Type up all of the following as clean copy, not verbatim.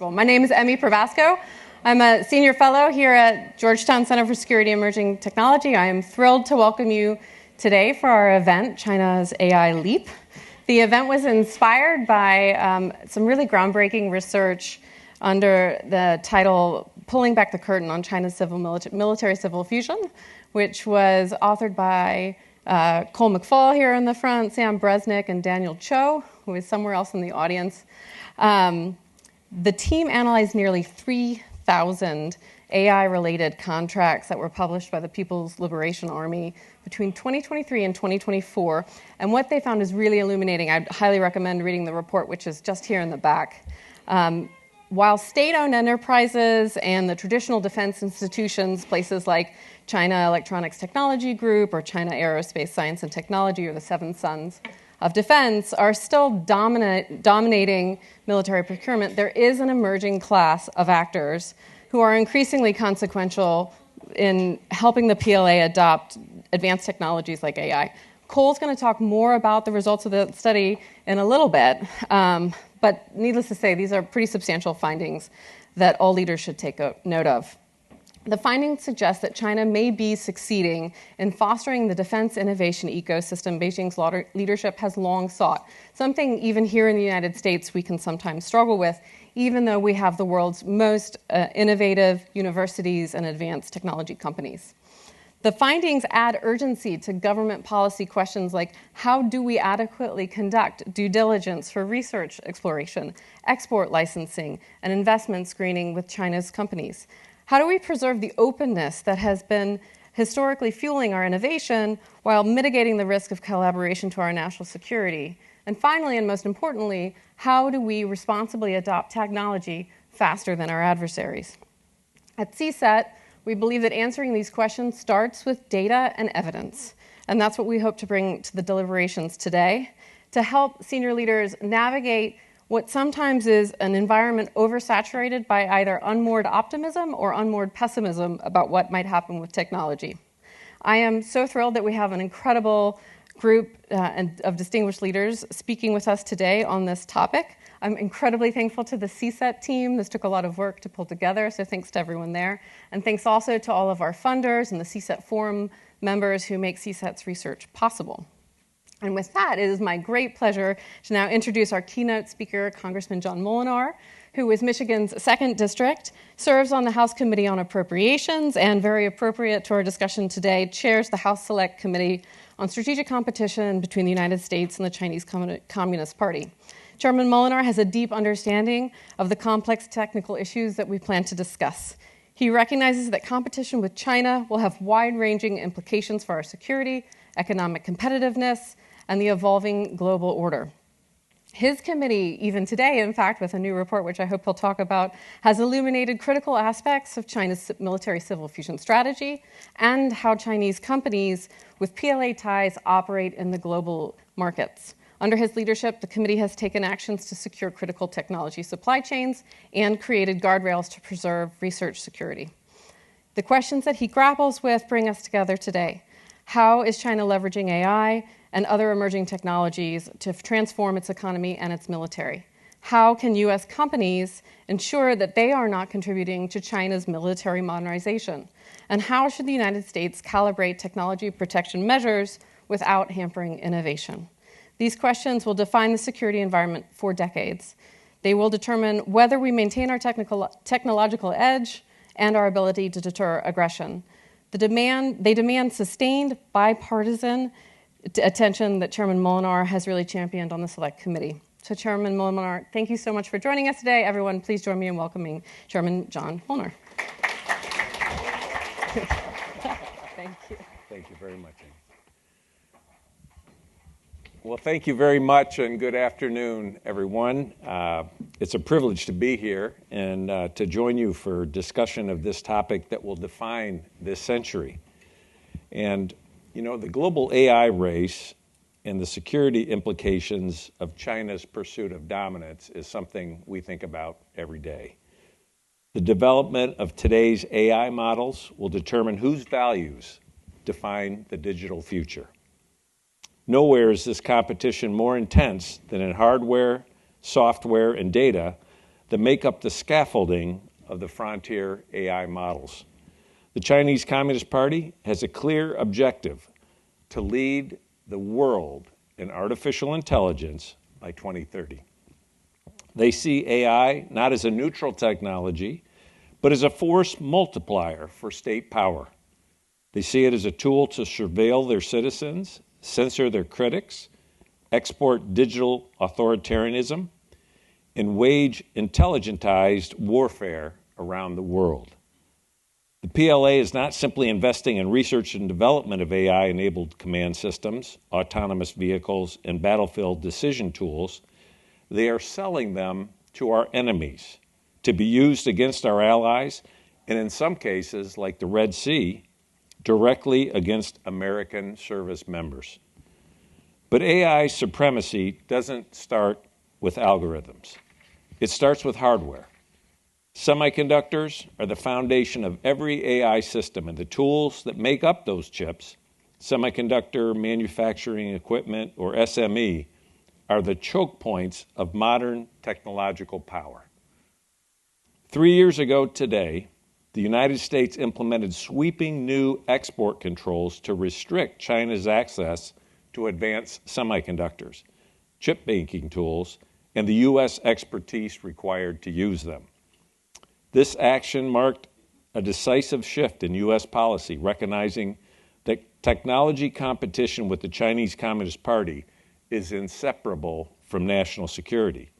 Well, my name is Emmy Probasco. I'm a senior fellow here at Georgetown Center for Security and Emerging Technology. I am thrilled to welcome you today for our event, China's AI Leap. The event was inspired by some really groundbreaking research under the title Pulling Back the Curtain on China's Military-Civil Fusion, which was authored by Cole McFall here in the front, Sam Bresnick, and Daniel Cho, who is somewhere else in the audience. The team analyzed nearly 3,000 AI-related contracts that were published by the People's Liberation Army between 2023 and 2024. And what they found is really illuminating. I'd highly recommend reading the report, which is just here in the back. While state-owned enterprises and the traditional defense institutions, places like China Electronics Technology Group or China Aerospace Science and Technology, or the Seven Sons of Defense, are still dominating military procurement, there is an emerging class of actors who are increasingly consequential in helping the PLA adopt advanced technologies like AI. Cole's going to talk more about the results of the study in a little bit, but needless to say, these are pretty substantial findings that all leaders should take note of. The findings suggest that China may be succeeding in fostering the defense innovation ecosystem Beijing's leadership has long sought, something even here in the United States we can sometimes struggle with, even though we have the world's most innovative universities and advanced technology companies. The findings add urgency to government policy questions like how do we adequately conduct due diligence for research exploration, export licensing, and investment screening with China's companies? How do we preserve the openness that has been historically fueling our innovation while mitigating the risk of collaboration to our national security? And finally, and most importantly, how do we responsibly adopt technology faster than our adversaries? At CSET, we believe that answering these questions starts with data and evidence, and that's what we hope to bring to the deliberations today to help senior leaders navigate what sometimes is an environment oversaturated by either unmoored optimism or unmoored pessimism about what might happen with technology. I am so thrilled that we have an incredible group of distinguished leaders speaking with us today on this topic. I'm incredibly thankful to the CSET team. This took a lot of work to pull together, so thanks to everyone there. And thanks also to all of our funders and the CSET Forum members who make CSET's research possible. And with that, it is my great pleasure to now introduce our keynote speaker, Congressman John Moolenaar, who is Michigan's 2nd District, serves on the House Committee on Appropriations, and very appropriate to our discussion today, chairs the House Select Committee on Strategic Competition between the United States and the Chinese Communist Party. Chairman Moolenaar has a deep understanding of the complex technical issues that we plan to discuss. He recognizes that competition with China will have wide-ranging implications for our security, economic competitiveness, and the evolving global order. His committee, even today, in fact, with a new report, which I hope he'll talk about, has illuminated critical aspects of China's military-civil fusion strategy and how Chinese companies with PLA ties operate in the global markets. Under his leadership, the committee has taken actions to secure critical technology supply chains and created guardrails to preserve research security. The questions that he grapples with bring us together today. How is China leveraging AI and other emerging technologies to transform its economy and its military? How can U.S. companies ensure that they are not contributing to China's military modernization? And how should the United States calibrate technology protection measures without hampering innovation? These questions will define the security environment for decades. They will determine whether we maintain our technological edge and our ability to deter aggression. They demand sustained bipartisan attention that Chairman Moolenaar has really championed on the Select Committee. So Chairman Moolenaar, thank you so much for joining us today. Everyone, please join me in welcoming Chairman John Moolenaar. Thank you. Thank you very much, Amy. Well, thank you very much, and good afternoon, everyone. It's a privilege to be here and to join you for discussion of this topic that will define this century. And, you know, the global AI race and the security implications of China's pursuit of dominance is something we think about every day. The development of today's AI models will determine whose values define the digital future. Nowhere is this competition more intense than in hardware, software, and data that make up the scaffolding of the frontier AI models. The Chinese Communist Party has a clear objective to lead the world in artificial intelligence by 2030. They see AI not as a neutral technology, but as a force multiplier for state power. They see it as a tool to surveil their citizens, censor their critics, export digital authoritarianism, and wage intelligentized warfare around the world. The PLA is not simply investing in research and development of AI-enabled command systems, autonomous vehicles, and battlefield decision tools. They are selling them to our enemies to be used against our allies, and in some cases, like the Red Sea, directly against American service members. But AI supremacy doesn't start with algorithms. It starts with hardware. Semiconductors are the foundation of every AI system, and the tools that make up those chips, semiconductor manufacturing equipment, or SME, are the choke points of modern technological power. 3 years ago today, the United States implemented sweeping new export controls to restrict China's access to advanced semiconductors, chip making tools, and the U.S. expertise required to use them. This action marked a decisive shift in U.S. policy, recognizing that technology competition with the Chinese Communist Party is inseparable from national security.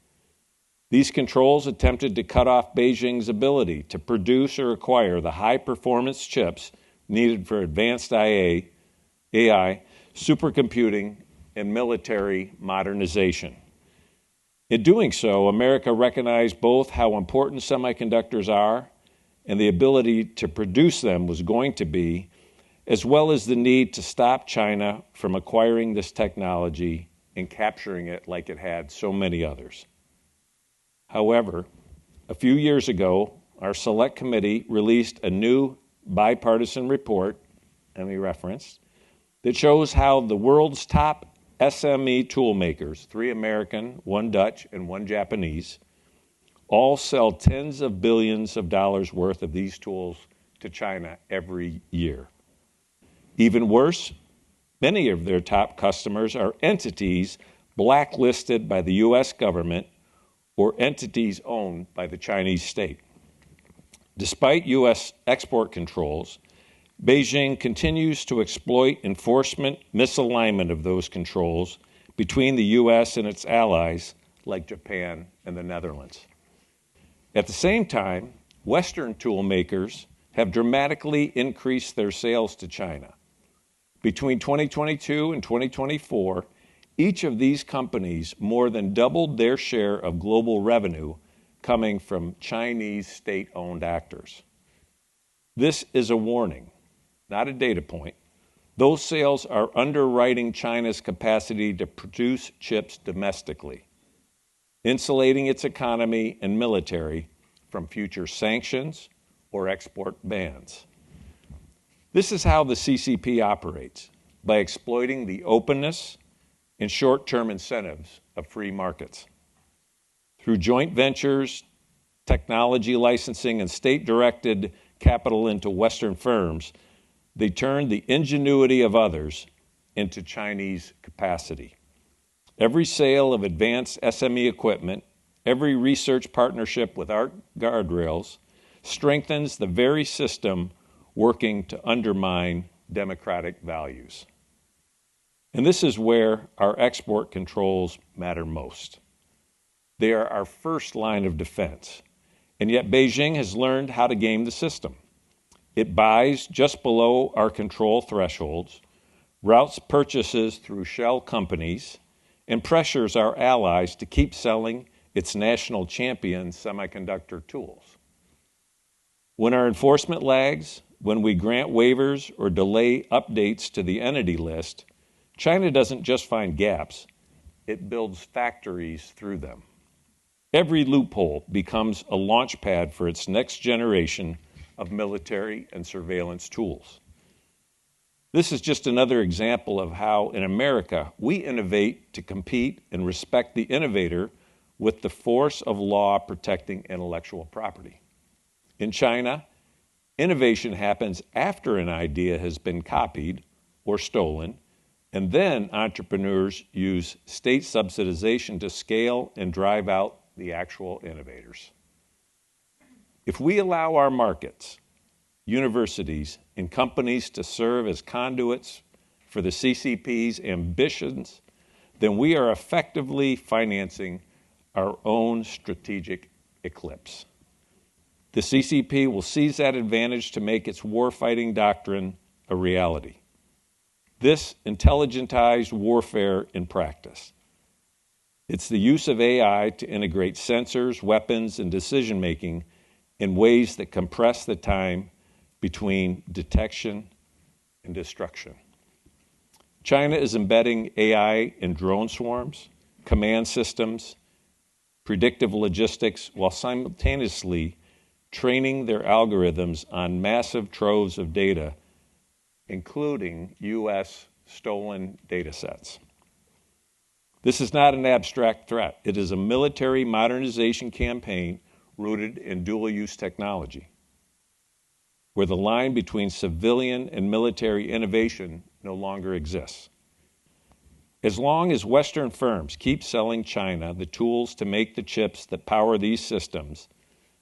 These controls attempted to cut off Beijing's ability to produce or acquire the high-performance chips needed for advanced AI, supercomputing, and military modernization. In doing so, America recognized both how important semiconductors are and the ability to produce them was going to be, as well as the need to stop China from acquiring this technology and capturing it like it had so many others. However, a few years ago, our select committee released a new bipartisan report, and we referenced, that shows how the world's top SME tool makers, 3 American, 1 Dutch, and 1 Japanese, all sell tens of billions of dollars worth of these tools to China every year. Even worse, many of their top customers are entities blacklisted by the U.S. government or entities owned by the Chinese state. Despite U.S. export controls, Beijing continues to exploit enforcement misalignment of those controls between the U.S. and its allies like Japan and the Netherlands. At the same time, Western tool makers have dramatically increased their sales to China. Between 2022 and 2024, each of these companies more than doubled their share of global revenue coming from Chinese state-owned actors. This is a warning, not a data point. Those sales are underwriting China's capacity to produce chips domestically, insulating its economy and military from future sanctions or export bans. This is how the CCP operates, by exploiting the openness and short-term incentives of free markets. Through joint ventures, technology licensing, and state-directed capital into Western firms, they turned the ingenuity of others into Chinese capacity. Every sale of advanced SME equipment, every research partnership with art guardrails strengthens the very system working to undermine democratic values. And this is where our export controls matter most. They are our first line of defense, and yet Beijing has learned how to game the system. It buys just below our control thresholds, routes purchases through shell companies, and pressures our allies to keep selling its national champion semiconductor tools. When our enforcement lags, when we grant waivers or delay updates to the entity list, China doesn't just find gaps, it builds factories through them. Every loophole becomes a launch pad for its next generation of military and surveillance tools. This is just another example of how, in America, we innovate to compete and respect the innovator with the force of law protecting intellectual property. In China, innovation happens after an idea has been copied or stolen, and then entrepreneurs use state subsidization to scale and drive out the actual innovators. If we allow our markets, universities, and companies to serve as conduits for the CCP's ambitions, then we are effectively financing our own strategic eclipse. The CCP will seize that advantage to make its warfighting doctrine a reality. This intelligentized warfare in practice. It's the use of AI to integrate sensors, weapons, and decision-making in ways that compress the time between detection and destruction. China is embedding AI in drone swarms, command systems, predictive logistics, while simultaneously training their algorithms on massive troves of data, including U.S. stolen data sets. This is not an abstract threat. It is a military modernization campaign rooted in dual-use technology, where the line between civilian and military innovation no longer exists. As long as Western firms keep selling China the tools to make the chips that power these systems,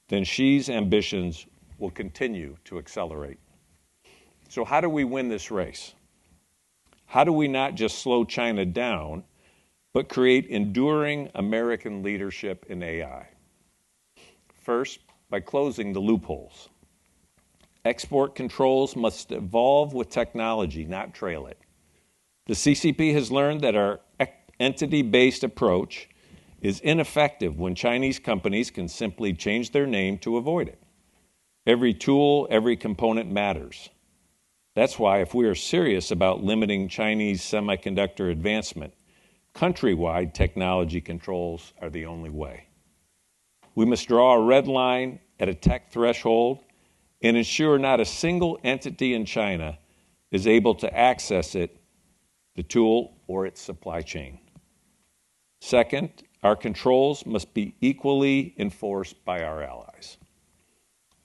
then Xi's ambitions will continue to accelerate. So how do we win this race? How do we not just slow China down, but create enduring American leadership in AI? First, by closing the loopholes. Export controls must evolve with technology, not trail it. The CCP has learned that our entity-based approach is ineffective when Chinese companies can simply change their name to avoid it. Every tool, every component matters. That's why if we are serious about limiting Chinese semiconductor advancement, countrywide technology controls are the only way. We must draw a red line at a tech threshold and ensure not a single entity in China is able to access it, the tool, or its supply chain. Second, our controls must be equally enforced by our allies.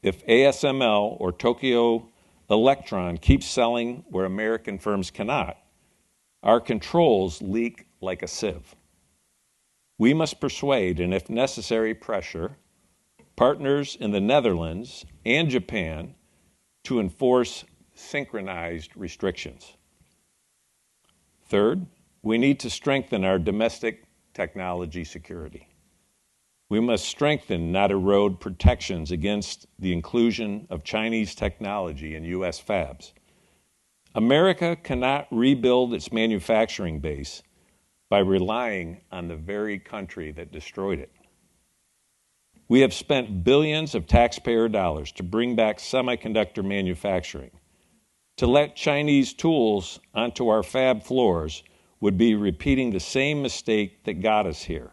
If ASML or Tokyo Electron keeps selling where American firms cannot, our controls leak like a sieve. We must persuade, and if necessary, pressure, partners in the Netherlands and Japan to enforce synchronized restrictions. Third, we need to strengthen our domestic technology security. We must strengthen, not erode, protections against the inclusion of Chinese technology in U.S. fabs. America cannot rebuild its manufacturing base by relying on the very country that destroyed it. We have spent billions of taxpayer dollars to bring back semiconductor manufacturing. To let Chinese tools onto our fab floors would be repeating the same mistake that got us here,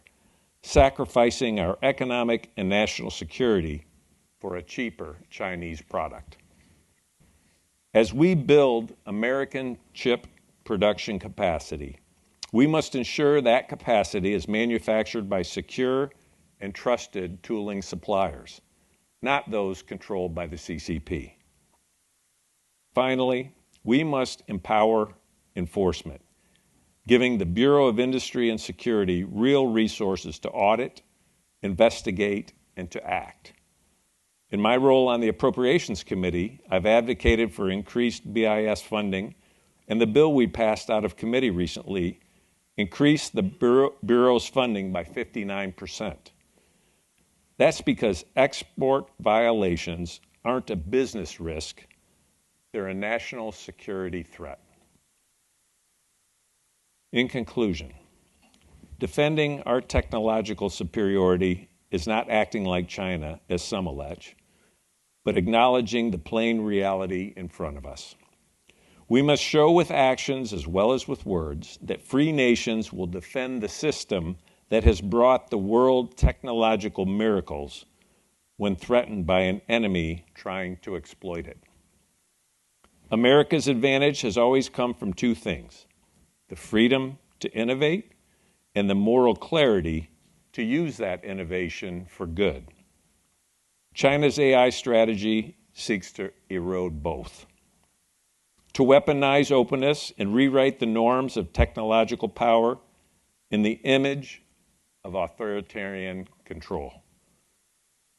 sacrificing our economic and national security for a cheaper Chinese product. As we build American chip production capacity, we must ensure that capacity is manufactured by secure and trusted tooling suppliers, not those controlled by the CCP. Finally, we must empower enforcement, giving the Bureau of Industry and Security real resources to audit, investigate, and to act. In my role on the Appropriations Committee, I've advocated for increased BIS funding, and the bill we passed out of committee recently increased the Bureau's funding by 59%. That's because export violations aren't a business risk, they're a national security threat. In conclusion, defending our technological superiority is not acting like China, as some allege, but acknowledging the plain reality in front of us. We must show with actions as well as with words that free nations will defend the system that has brought the world technological miracles when threatened by an enemy trying to exploit it. America's advantage has always come from two things: the freedom to innovate and the moral clarity to use that innovation for good. China's AI strategy seeks to erode both. To weaponize openness and rewrite the norms of technological power in the image of authoritarian control.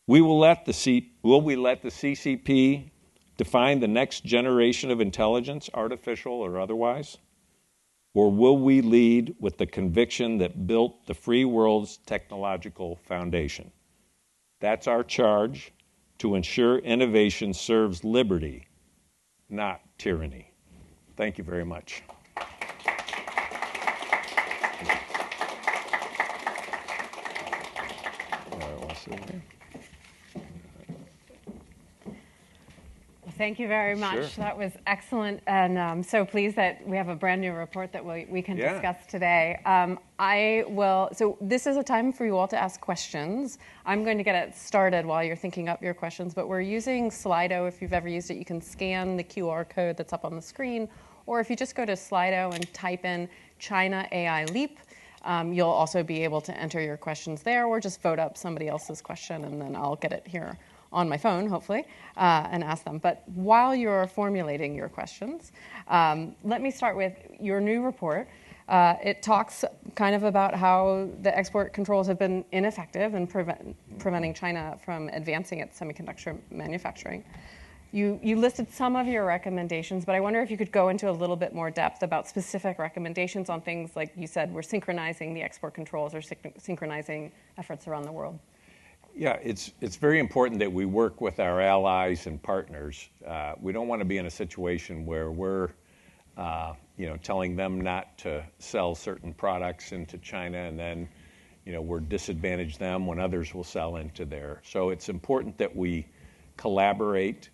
Will we let the CCP define the next generation of intelligence, artificial or otherwise? Or will we lead with the conviction that built the free world's technological foundation? That's our charge, to ensure innovation serves liberty, not tyranny. Thank you very much. Thank you very much. Sure. That was excellent, and I'm so pleased that we have a brand new report that we can discuss today. So this is a time for you all to ask questions. I'm going to get it started while you're thinking up your questions, but we're using Slido. If you've ever used it, you can scan the QR code that's up on the screen, or if you just go to Slido and type in China AI Leap, you'll also be able to enter your questions there, or just vote up somebody else's question, and then I'll get it here on my phone, hopefully, and ask them. But while you're formulating your questions, let me start with your new report. It talks kind of about how the export controls have been ineffective in preventing China from advancing its semiconductor manufacturing. You listed some of your recommendations, but I wonder if you could go into a little bit more depth about specific recommendations on things like you said, we're synchronizing the export controls or synchronizing efforts around the world. Yeah, it's very important that we work with our allies and partners. We don't want to be in a situation where we're telling them not to sell certain products into China, and then we're disadvantage them when others will sell into there. So it's important that we collaborate.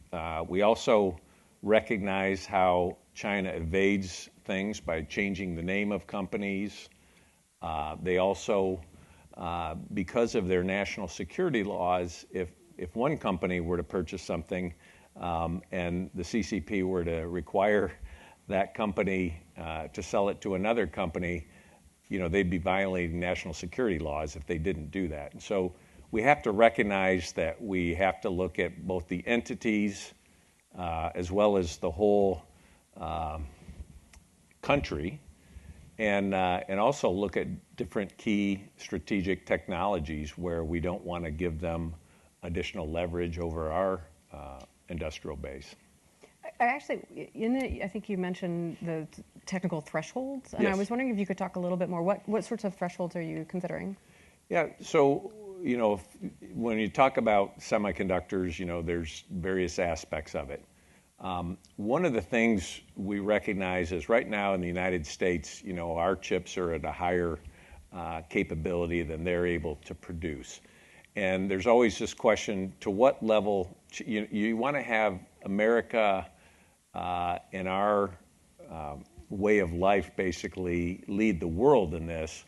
We also recognize how China evades things by changing the name of companies. They also, because of their national security laws, if one company were to purchase something and the CCP were to require that company to sell it to another company, they'd be violating national security laws if they didn't do that. And so we have to recognize that we have to look at both the entities as well as the whole country, and also look at different key strategic technologies where we don't want to give them additional leverage over our industrial base. I think you mentioned the technical thresholds, and yes. I was wondering if you could talk a little bit more. What sorts of thresholds are you considering? Yeah, so when you talk about semiconductors, there's various aspects of it. One of the things we recognize is right now in the United States, our chips are at a higher capability than they're able to produce. And there's always this question, to what level, you want to have America in our way of life basically lead the world in this.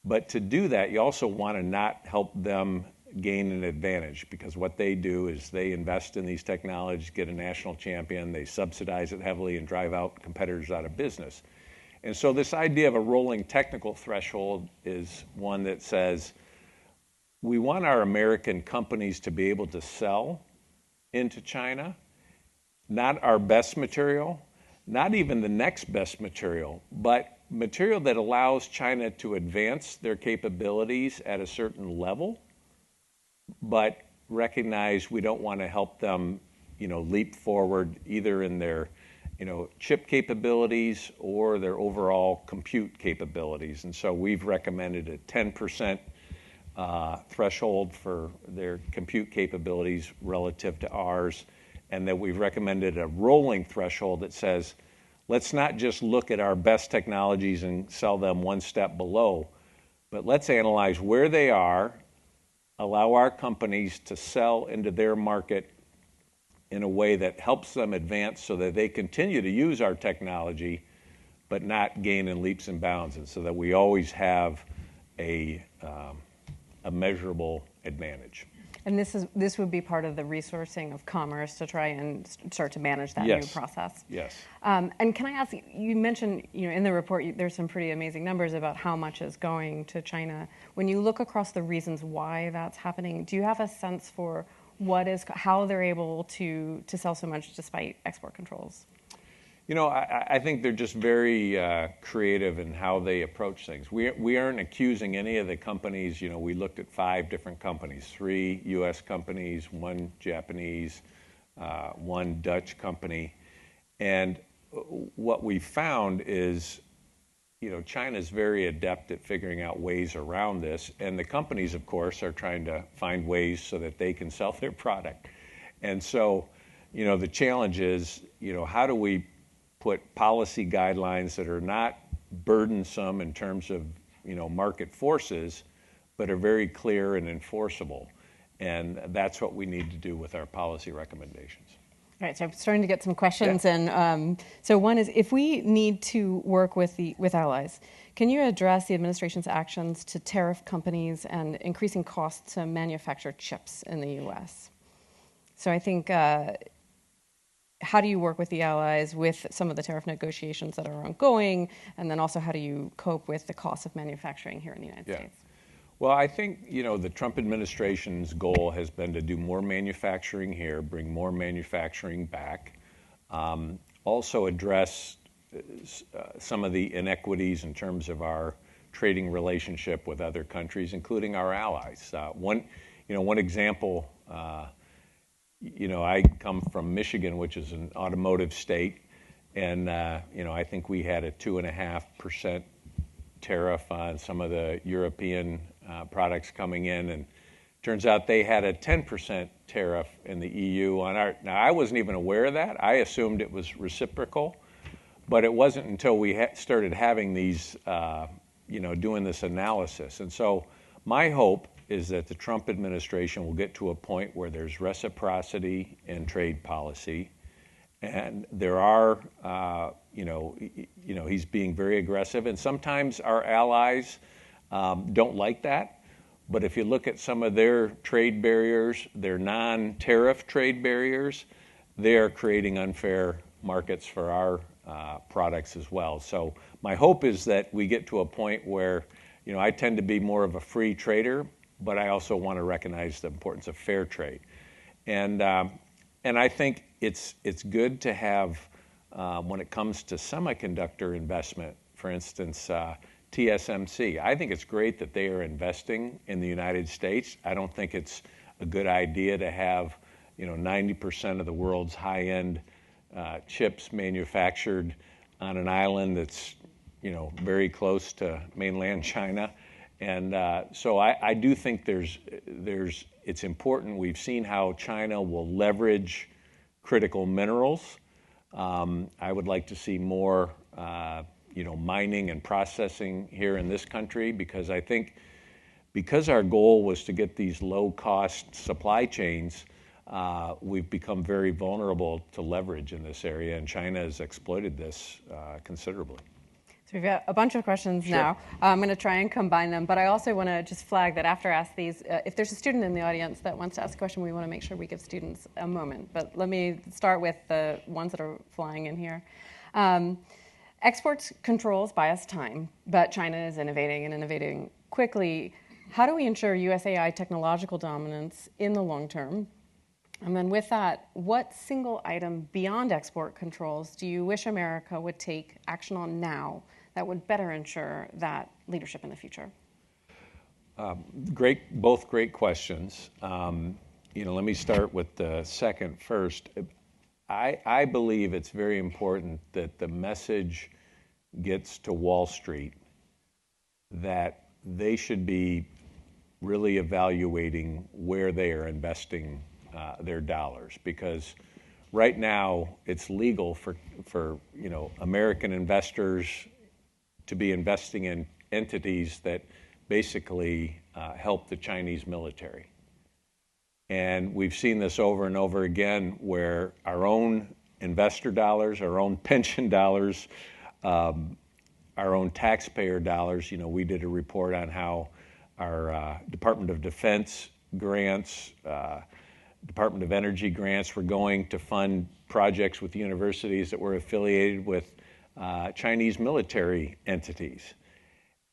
But to do that, you also want to not help them gain an advantage, because what they do is they invest in these technologies, get a national champion, they subsidize it heavily and drive out competitors out of business. And so this idea of a rolling technical threshold is one that says we want our American companies to be able to sell into China, not our best material, not even the next best material, but material that allows China to advance their capabilities at a certain level, but recognize we don't want to help them, leap forward either in their, chip capabilities or their overall compute capabilities. And so we've recommended a 10% threshold for their compute capabilities relative to ours, and that we've recommended a rolling threshold that says, let's not just look at our best technologies and sell them one step below, but let's analyze where they are, allow our companies to sell into their market in a way that helps them advance so that they continue to use our technology, but not gain in leaps and bounds, and so that we always have a measurable advantage. And this would be part of the resourcing of commerce to try and start to manage that Yes. new process. Yes. And can I ask, you mentioned, in the report, there's some pretty amazing numbers about how much is going to China. When you look across the reasons why that's happening, do you have a sense for how they're able to sell so much despite export controls? I think they're just very creative in how they approach things. We aren't accusing any of the companies. We looked at 5 different companies, 3 U.S. companies, 1 Japanese, 1 Dutch company. And what we found is, China's very adept at figuring out ways around this. And the companies, of course, are trying to find ways so that they can sell their product. And so, the challenge is, how do we put policy guidelines that are not burdensome in terms of market forces, but are very clear and enforceable. And that's what we need to do with our policy recommendations. All right, so I'm starting to get some questions, Yeah. and so one is, if we need to work with allies, can you address the administration's actions to tariff companies and increasing costs to manufacture chips in the U.S.? So I think, how do you work with the allies with some of the tariff negotiations that are ongoing, and then also how do you cope with the cost of manufacturing here in the United States? Well, I think, the Trump administration's goal has been to do more manufacturing here, bring more manufacturing back, also address some of the inequities in terms of our trading relationship with other countries, including our allies. One example, I come from Michigan, which is an automotive state, and I think we had a 2.5% tariff on some of the European products coming in, and turns out they had a 10% tariff in the EU on our. Now, I wasn't even aware of that. I assumed it was reciprocal, but it wasn't until we started having these, doing this analysis. And so my hope is that the Trump administration will get to a point where there's reciprocity in trade policy, and there are, he's being very aggressive, and sometimes our allies don't like that. But if you look at some of their trade barriers, their non-tariff trade barriers, they are creating unfair markets for our products as well. So my hope is that we get to a point where, I tend to be more of a free trader, but I also want to recognize the importance of fair trade. And I think it's good to have, when it comes to semiconductor investment, for instance, TSMC. I think it's great that they are investing in the United States. I don't think it's a good idea to have 90% of the world's high-end chips manufactured on an island that's very close to mainland China. And so I do think it's important. We've seen how China will leverage critical minerals. I would like to see more mining and processing here in this country, because I think our goal was to get these low-cost supply chains, we've become very vulnerable to leverage in this area, and China has exploited this considerably. So we've got a bunch of questions now. I'm going to try and combine them, but I also want to just flag that after I ask these, if there's a student in the audience that wants to ask a question, we want to make sure we give students a moment. But let me start with the ones that are flying in here. Exports controls buy us time, but China is innovating and innovating quickly. How do we ensure US AI technological dominance in the long term? And then with that, what single item beyond export controls do you wish America would take action on now that would better ensure that leadership in the future? Both great questions. Let me start with the second first. I believe it's very important that the message gets to Wall Street that they should be really evaluating where they are investing their dollars, because right now it's legal for American investors to be investing in entities that basically help the Chinese military. And we've seen this over and over again, where our own investor dollars, our own pension dollars, our own taxpayer dollars. We did a report on how our Department of Defense grants, Department of Energy grants were going to fund projects with universities that were affiliated with Chinese military entities.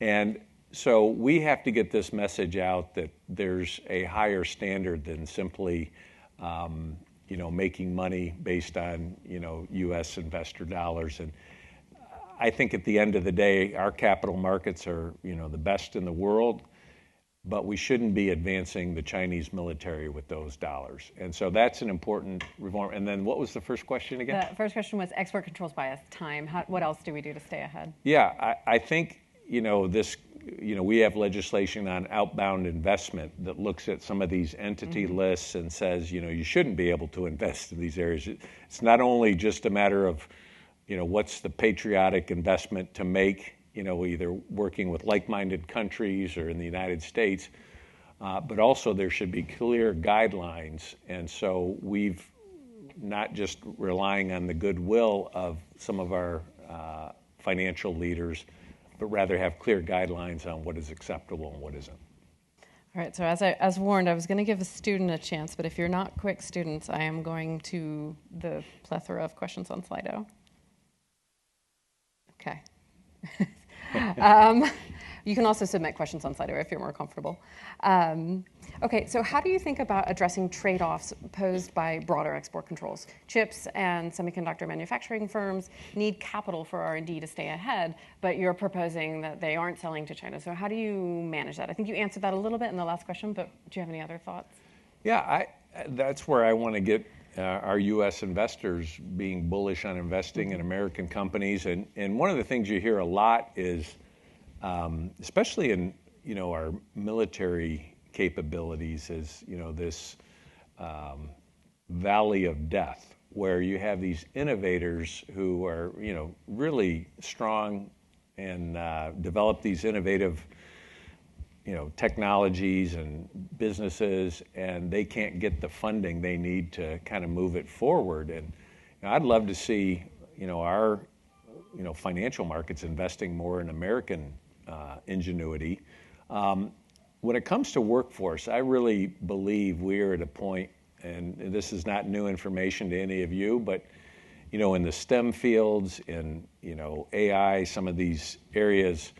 And so we have to get this message out that there's a higher standard than simply making money based on U.S. investor dollars. And I think at the end of the day, our capital markets are the best in the world, but we shouldn't be advancing the Chinese military with those dollars. And so that's an important reform. And then what was the first question again? The first question was export controls bias time. What else do we do to stay ahead? Yeah, I think we have legislation on outbound investment that looks at some of these entity lists and says, you shouldn't be able to invest in these areas. It's not only just a matter of, what's the patriotic investment to make, either working with like-minded countries or in the United States, but also there should be clear guidelines. And so we've not just relying on the goodwill of some of our financial leaders, but rather have clear guidelines on what is acceptable and what isn't. All right, so as warned, I was going to give a student a chance, but if you're not quick students, I am going to the plethora of questions on Slido. Okay. You can also submit questions on Slido if you're more comfortable. Okay, so how do you think about addressing trade-offs posed by broader export controls? Chips and semiconductor manufacturing firms need capital for R&D to stay ahead, but you're proposing that they aren't selling to China. So how do you manage that? I think you answered that a little bit in the last question, but do you have any other thoughts? Yeah, that's where I want to get our U.S. investors being bullish on investing in American companies. And one of the things you hear a lot is, especially in our military capabilities, is this valley of death, where you have these innovators who are really strong and develop these innovative technologies and businesses, and they can't get the funding they need to kind of move it forward. And I'd love to see our financial markets investing more in American ingenuity. When it comes to workforce, I really believe we are at a point, and this is not new information to any of you, but in the STEM fields, in AI, some of these areas,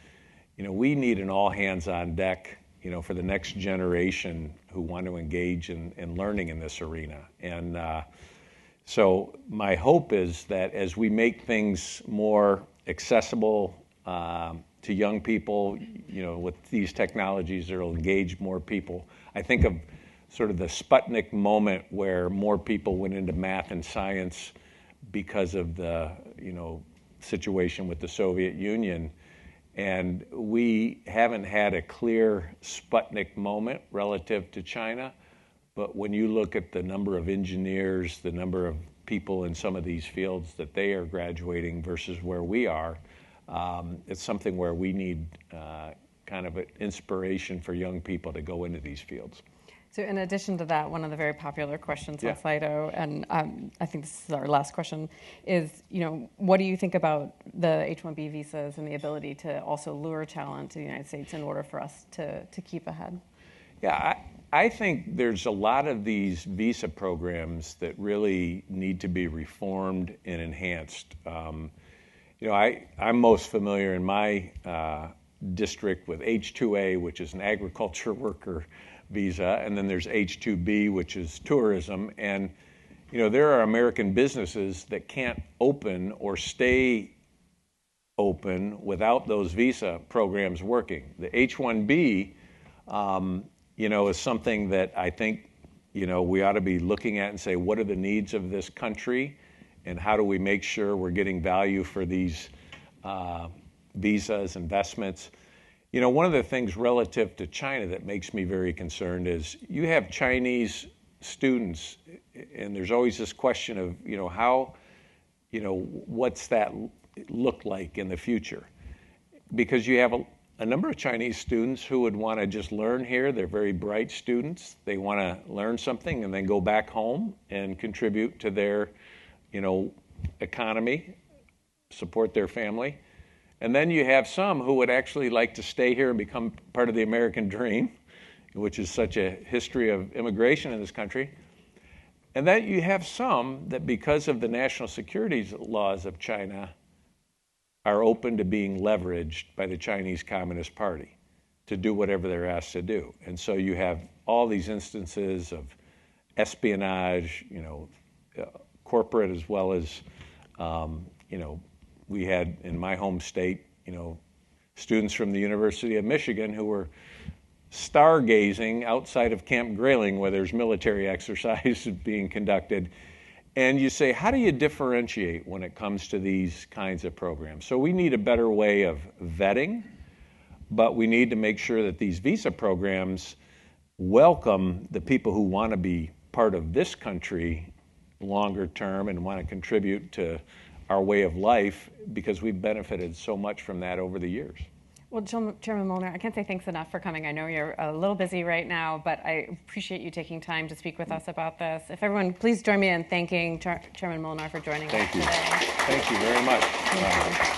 we need an all hands on deck, for the next generation who want to engage in learning in this arena. And so my hope is that as we make things more accessible to young people, with these technologies that will engage more people. I think of sort of the Sputnik moment where more people went into math and science because of the, situation with the Soviet Union. And we haven't had a clear Sputnik moment relative to China. But when you look at the number of engineers, the number of people in some of these fields that they are graduating versus where we are, it's something where we need kind of an inspiration for young people to go into these fields. So in addition to that, one of the very popular questions on Slido, and I think this is our last question, is, what do you think about the H-1B visas and the ability to also lure talent to the United States in order for us to keep ahead? Yeah, I think there's a lot of these visa programs that really need to be reformed and enhanced. I'm most familiar in my district with H-2A, which is an agriculture worker visa, and then there's H-2B, which is tourism. And there are American businesses that can't open or stay open without those visa programs working. The H-1B, is something that I think we ought to be looking at and say, what are the needs of this country, and how do we make sure we're getting value for these visas, investments? One of the things relative to China that makes me very concerned is you have Chinese students, and there's always this question of, how, what's that look like in the future? Because you have a number of Chinese students who would want to just learn here. They're very bright students. They want to learn something and then go back home and contribute to their, economy, support their family. And then you have some who would actually like to stay here and become part of the American dream which is such a history of immigration in this country. And that you have some that, because of the national security laws of China, are open to being leveraged by the Chinese Communist Party to do whatever they're asked to do. And so you have all these instances of espionage, corporate as well as, we had in my home state, students from the University of Michigan who were stargazing outside of Camp Grayling where there's military exercise being conducted. And you say, how do you differentiate when it comes to these kinds of programs? So we need a better way of vetting, but we need to make sure that these visa programs welcome the people who want to be part of this country longer term and want to contribute to our way of life, because we've benefited so much from that over the years. Well, Chairman Molnar, I can't say thanks enough for coming. I know you're a little busy right now, but I appreciate you taking time to speak with us about this. If everyone, please join me in thanking Chairman Molnar for joining us today. Thank you very much. Thank you.